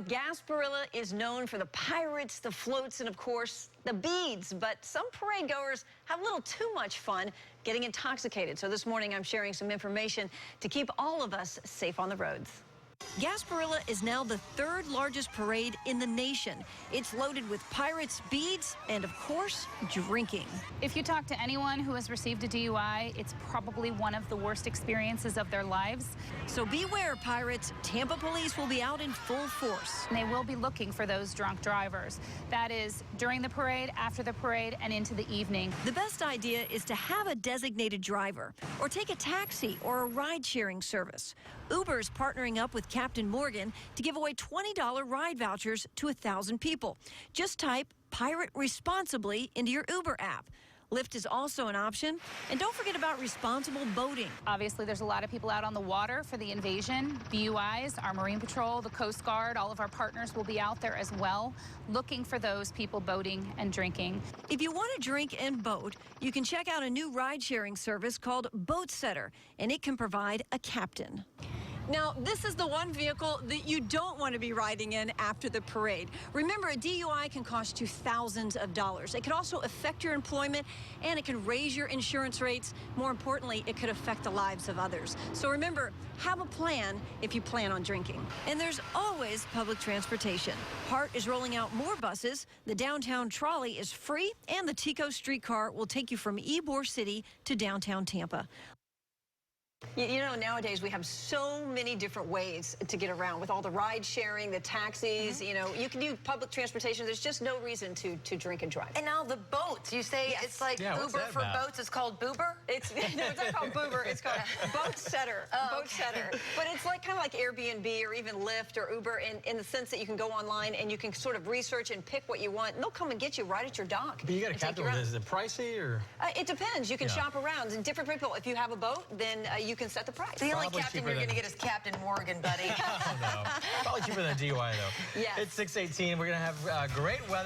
Gasparilla is known for the pirates, the floats, and of course, the beads. But some parade goers have a little too much fun getting intoxicated. So this morning, I'm sharing some information to keep all of us safe on the roads. Gasparilla is now the third largest parade in the nation. It's loaded with pirates, beads, and of course, drinking. If you talk to anyone who has received a DUI, it's probably one of the worst experiences of their lives. So beware, pirates. Tampa police will be out in full force. And they will be looking for those drunk drivers. That is during the parade, after the parade, and into the evening. The best idea is to have a designated driver or take a taxi or a ride-sharing service. Uber's partnering up with Captain Morgan to give away $20 ride vouchers to 1,000 people. Just type Pirate Responsibly into your Uber app. Lyft is also an option. And don't forget about responsible boating. Obviously, there's a lot of people out on the water for the invasion. DUIs, our Marine Patrol, the Coast Guard, all of our partners will be out there as well, looking for those people boating and drinking. If you want to drink and boat, you can check out a new ride-sharing service called Boat Setter, and it can provide a captain. Now, this is the one vehicle that you don't want to be riding in after the parade. Remember, a DUI can cost you thousands of dollars. It could also affect your employment, and it can raise your insurance rates. More importantly, it could affect the lives of others. So remember, have a plan if you plan on drinking. And there's always public transportation. Hart is rolling out more buses. The downtown trolley is free, and the Tico streetcar will take you from Ybor City to downtown Tampa. You know, nowadays we have so many different ways to get around with all the ride sharing, the taxis, you know, you can do public transportation. There's just no reason to drink and drive. And now the boats, you say it's like Uber for boats. It's called Boober? No, it's not called Boober. It's called Boat Setter. Oh, Boat Setter. But it's like kind of like Airbnb or even Lyft or Uber in the sense that you can go online and you can sort of research and pick what you want. And they'll come and get you right at your dock. But you got to captain with it. Is it pricey or? It depends. You can shop around. And different people, if you have a boat, then you can set the price. The only captain you're going to get is Captain Morgan, buddy. Oh, no. Probably cheaper than a DUI, though. Yes. It's 6:18. We're going to have great weather.